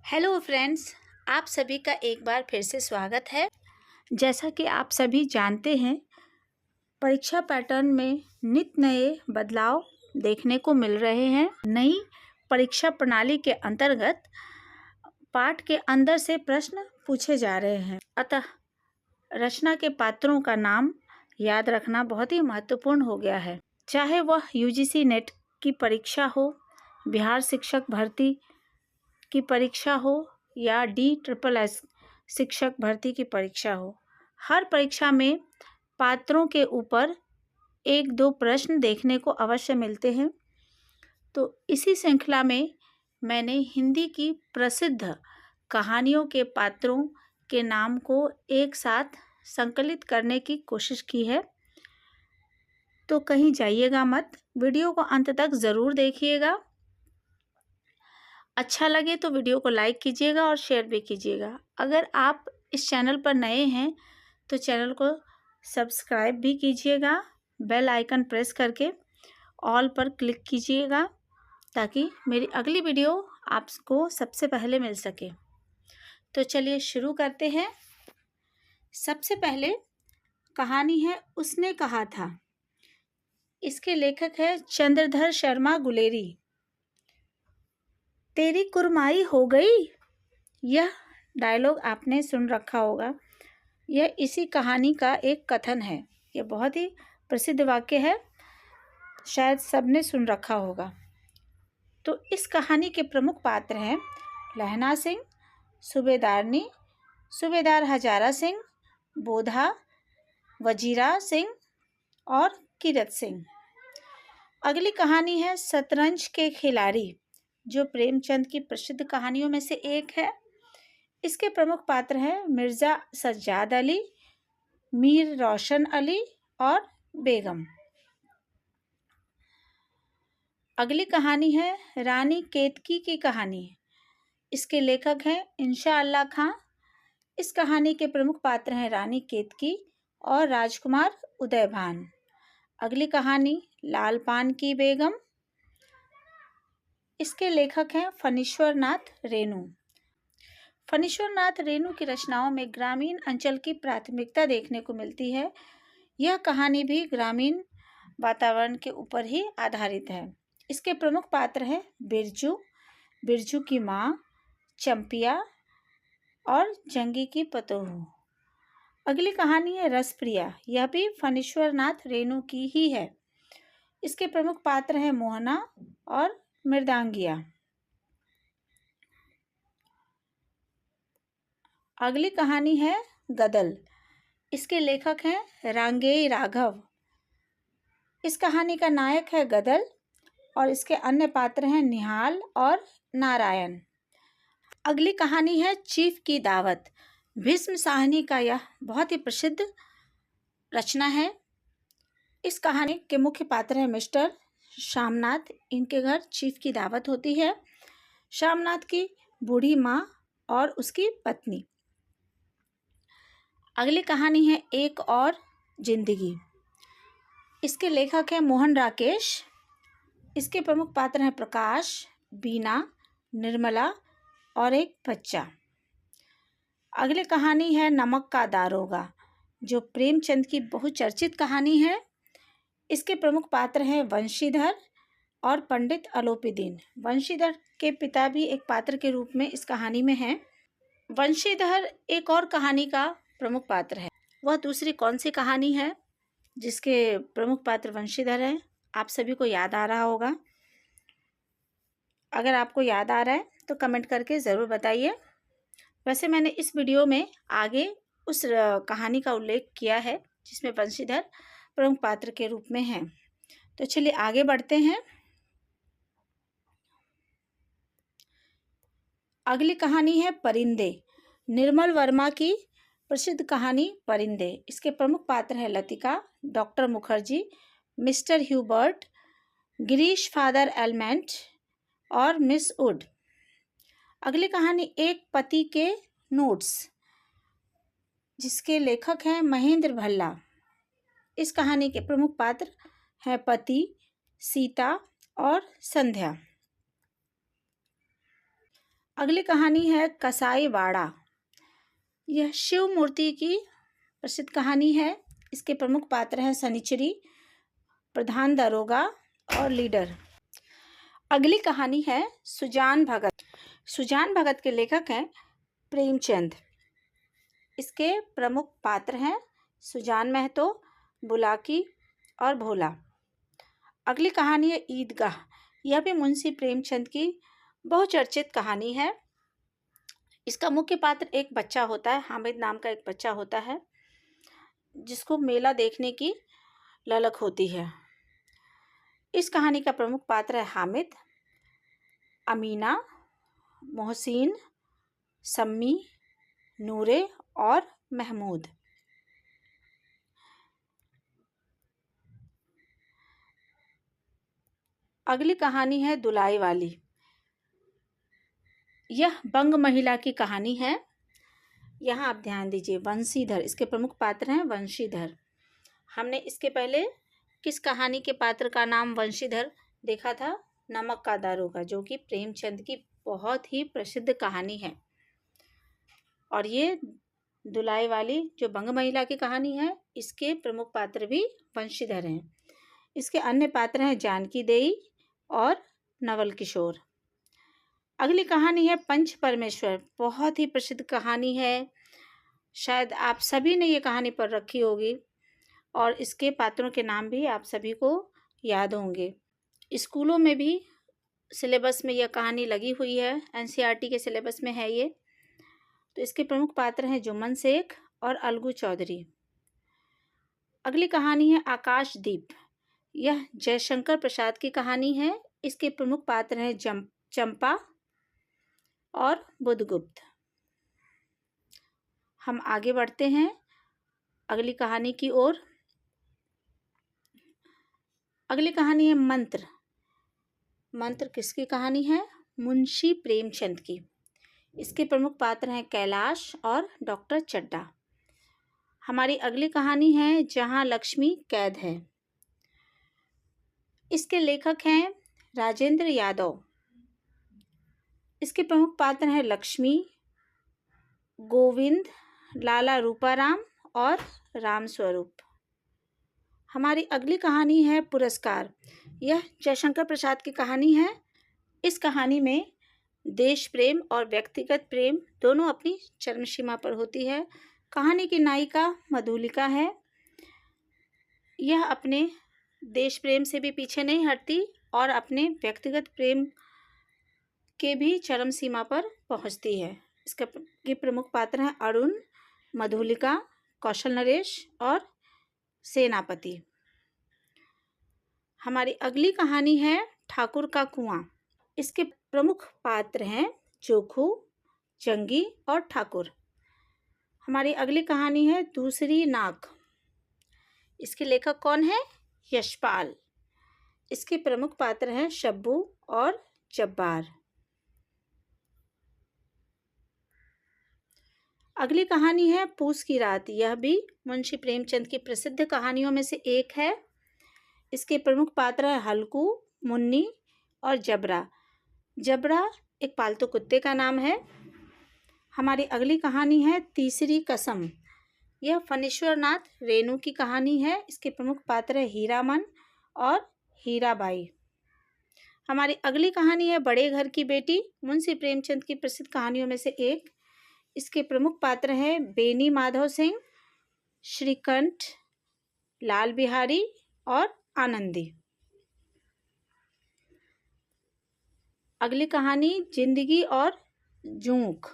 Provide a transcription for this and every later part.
Hello friends, आप सभी का एक बार फिर से स्वागत है। जैसा कि आप सभी जानते हैं, परीक्षा पैटर्न में नित नए बदलाव देखने को मिल रहे हैं। नई परीक्षा प्रणाली के अंतर्गत पाठ के अंदर से प्रश्न पूछे जा रहे हैं। अतः रचना के पात्रों का नाम याद रखना बहुत ही महत्वपूर्ण हो गया है। चाहे वह यूजीसी नेट की परीक्षा हो, बिहार शिक्षक भर्ती की परीक्षा हो या DSSS शिक्षक भर्ती की परीक्षा हो, हर परीक्षा में पात्रों के ऊपर एक दो प्रश्न देखने को अवश्य मिलते हैं। तो इसी श्रृंखला में मैंने हिंदी की प्रसिद्ध कहानियों के पात्रों के नाम को एक साथ संकलित करने की कोशिश की है। तो कहीं जाइएगा मत, वीडियो को अंत तक ज़रूर देखिएगा। अच्छा लगे तो वीडियो को लाइक कीजिएगा और शेयर भी कीजिएगा। अगर आप इस चैनल पर नए हैं तो चैनल को सब्सक्राइब भी कीजिएगा, बेल आइकन प्रेस करके ऑल पर क्लिक कीजिएगा ताकि मेरी अगली वीडियो आपको सबसे पहले मिल सके। तो चलिए शुरू करते हैं। सबसे पहले कहानी है उसने कहा था। इसके लेखक है चंद्रधर शर्मा गुलेरी। तेरी कुरमाई हो गई, यह डायलॉग आपने सुन रखा होगा। यह इसी कहानी का एक कथन है। यह बहुत ही प्रसिद्ध वाक्य है, शायद सबने सुन रखा होगा। तो इस कहानी के प्रमुख पात्र हैं लहना सिंह, सूबेदारनी, सूबेदार हजारा सिंह, बोधा, वजीरा सिंह और कीरत सिंह। अगली कहानी है शतरंज के खिलाड़ी, जो प्रेमचंद की प्रसिद्ध कहानियों में से एक है। इसके प्रमुख पात्र हैं मिर्ज़ा सज्जाद अली, मीर रोशन अली और बेगम। अगली कहानी है रानी केतकी की कहानी। इसके लेखक हैं इंशा अल्लाह खां। इस कहानी के प्रमुख पात्र हैं रानी केतकी और राजकुमार उदयभान। अगली कहानी लाल पान की बेगम। इसके लेखक हैं फणीश्वर नाथ रेणु। फणीश्वर नाथ रेणु की रचनाओं में ग्रामीण अंचल की प्राथमिकता देखने को मिलती है। यह कहानी भी ग्रामीण वातावरण के ऊपर ही आधारित है। इसके प्रमुख पात्र हैं बिरजू, बिरजू की माँ, चंपिया और जंगी की पतोहू। अगली कहानी है रसप्रिया। यह भी फणीश्वर नाथ रेणु की ही है। इसके प्रमुख पात्र हैं मोहना और मृदांगिया। अगली कहानी है गदल। इसके लेखक हैं रांगेय राघव। इस कहानी का नायक है गदल और इसके अन्य पात्र हैं निहाल और नारायण। अगली कहानी है चीफ की दावत। भीष्म साहनी का यह बहुत ही प्रसिद्ध रचना है। इस कहानी के मुख्य पात्र हैं मिस्टर शामनाथ। इनके घर चीफ की दावत होती है। शामनाथ की बूढ़ी माँ और उसकी पत्नी। अगली कहानी है एक और जिंदगी। इसके लेखक हैं मोहन राकेश। इसके प्रमुख पात्र हैं प्रकाश, बीना, निर्मला और एक बच्चा। अगली कहानी है नमक का दारोगा, जो प्रेमचंद की बहुचर्चित कहानी है। इसके प्रमुख पात्र हैं वंशीधर और पंडित अलोपीदीन। वंशीधर के पिता भी एक पात्र के रूप में इस कहानी में हैं। वंशीधर एक और कहानी का प्रमुख पात्र है। वह दूसरी कौन सी कहानी है जिसके प्रमुख पात्र वंशीधर हैं? आप सभी को याद आ रहा होगा। अगर आपको याद आ रहा है तो कमेंट करके ज़रूर बताइए। वैसे मैंने इस वीडियो में आगे उस कहानी का उल्लेख किया है जिसमें वंशीधर प्रमुख पात्र के रूप में हैं। तो चलिए आगे बढ़ते हैं। अगली कहानी है परिंदे। निर्मल वर्मा की प्रसिद्ध कहानी परिंदे। इसके प्रमुख पात्र हैं Latika, doctor Mukherjee, mister Hubert, Girish father Elmant और मिस वुड। अगली कहानी एक पति के नोट्स, जिसके लेखक हैं महेंद्र भल्ला। इस कहानी के प्रमुख पात्र हैं पति, सीता और संध्या। अगली कहानी है कसाई बाड़ा। यह शिव मूर्ति की प्रसिद्ध कहानी है। इसके प्रमुख पात्र हैं शनिचरी, प्रधान दरोगा और लीडर। अगली कहानी है सुजान भगत। सुजान भगत के लेखक हैं प्रेमचंद। इसके प्रमुख पात्र हैं सुजान महतो, बुलाकी और भोला। अगली कहानी है ईदगाह। यह भी मुंशी प्रेमचंद की बहुचर्चित कहानी है। इसका मुख्य पात्र एक बच्चा होता है, हामिद नाम का एक बच्चा होता है जिसको मेला देखने की ललक होती है। इस कहानी का प्रमुख पात्र है हामिद, अमीना, मोहसिन, सम्मी, नूरे और महमूद। अगली कहानी है दुलाई वाली। यह बंग महिला की कहानी है। यहाँ आप ध्यान दीजिए, वंशीधर इसके प्रमुख पात्र हैं। वंशीधर, हमने इसके पहले किस कहानी के पात्र का नाम वंशीधर देखा था? नमक का दारोगा, जो कि प्रेमचंद की बहुत ही प्रसिद्ध कहानी है। और ये दुलाई वाली जो बंग महिला की कहानी है, इसके प्रमुख पात्र भी वंशीधर हैं। इसके अन्य पात्र हैं जानकी देई और नवल किशोर। अगली कहानी है पंच परमेश्वर। बहुत ही प्रसिद्ध कहानी है, शायद आप सभी ने ये कहानी पढ़ रखी होगी और इसके पात्रों के नाम भी आप सभी को याद होंगे। स्कूलों में भी सिलेबस में यह कहानी लगी हुई है, एनसीईआरटी के सिलेबस में है ये। तो इसके प्रमुख पात्र हैं जुम्मन शेख और अलगू चौधरी। अगली कहानी है आकाशदीप। यह जयशंकर प्रसाद की कहानी है। इसके प्रमुख पात्र हैं चंपा और बुधगुप्त। हम आगे बढ़ते हैं अगली कहानी की ओर। अगली कहानी है मंत्र। मंत्र किसकी कहानी है? मुंशी प्रेमचंद की। इसके प्रमुख पात्र हैं कैलाश और डॉक्टर चड्ढा। हमारी अगली कहानी है जहां लक्ष्मी कैद है। इसके लेखक हैं राजेंद्र यादव। इसके प्रमुख पात्र हैं लक्ष्मी, गोविंद, लाला रूपाराम और राम स्वरूप। हमारी अगली कहानी है पुरस्कार। यह जयशंकर प्रसाद की कहानी है। इस कहानी में देश प्रेम और व्यक्तिगत प्रेम दोनों अपनी चरम सीमा पर होती है। कहानी की नायिका मधुलिका है। यह अपने देश प्रेम से भी पीछे नहीं हटती और अपने व्यक्तिगत प्रेम के भी चरम सीमा पर पहुंचती है। इसके प्रमुख पात्र हैं अरुण, मधुलिका, कौशल नरेश और सेनापति। हमारी अगली कहानी है ठाकुर का कुआं। इसके प्रमुख पात्र हैं जोखू, जंगी और ठाकुर। हमारी अगली कहानी है दूसरी नाक। इसके लेखक कौन है? यशपाल। इसके प्रमुख पात्र हैं शब्बू और जब्बार। अगली कहानी है पूस की रात। यह भी मुंशी प्रेमचंद की प्रसिद्ध कहानियों में से एक है। इसके प्रमुख पात्र हैं हल्कू, मुन्नी और जबरा। जबरा एक पालतू कुत्ते का नाम है। हमारी अगली कहानी है तीसरी कसम। यह फणीश्वर नाथ रेणु की कहानी है। इसके प्रमुख पात्र हैं हीरामन और हीराबाई। हमारी अगली कहानी है बड़े घर की बेटी, मुंशी प्रेमचंद की प्रसिद्ध कहानियों में से एक। इसके प्रमुख पात्र हैं बेनी माधव सिंह, श्रीकंठ, लाल बिहारी और आनंदी। अगली कहानी जिंदगी और जूख।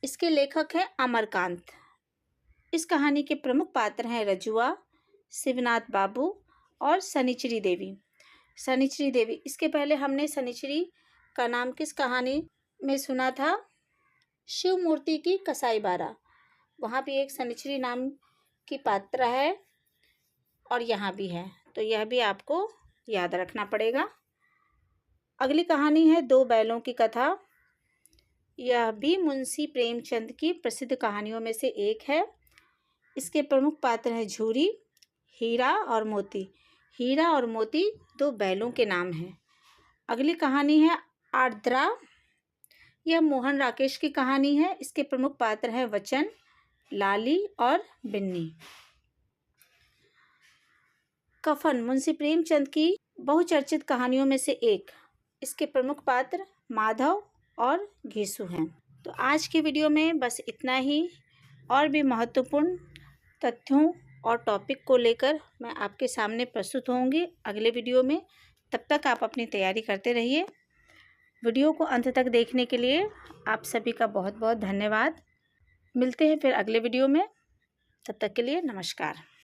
इसके लेखक हैं अमरकांत। इस कहानी के प्रमुख पात्र हैं रजुआ, शिवनाथ बाबू और शनिचरी देवी। शनिचरी देवी, इसके पहले हमने शनिचरी का नाम किस कहानी में सुना था? शिव मूर्ति की कसाई बाड़ा। वहाँ भी एक शनिचरी नाम की पात्र है और यहाँ भी है, तो यह भी आपको याद रखना पड़ेगा। अगली कहानी है दो बैलों की कथा। यह भी मुंशी प्रेमचंद की प्रसिद्ध कहानियों में से एक है। इसके प्रमुख पात्र हैं झूरी, हीरा और मोती। हीरा और मोती दो बैलों के नाम हैं। अगली कहानी है आर्द्रा। यह मोहन राकेश की कहानी है। इसके प्रमुख पात्र हैं वचन, लाली और बिन्नी। कफन मुंशी प्रेमचंद की बहुचर्चित कहानियों में से एक। इसके प्रमुख पात्र माधव और घेसु हैं। तो आज की वीडियो में बस इतना ही। और भी महत्वपूर्ण तथ्यों और टॉपिक को लेकर मैं आपके सामने प्रस्तुत होंगी अगले वीडियो में। तब तक आप अपनी तैयारी करते रहिए। वीडियो को अंत तक देखने के लिए आप सभी का बहुत बहुत धन्यवाद। मिलते हैं फिर अगले वीडियो में। तब तक के लिए नमस्कार।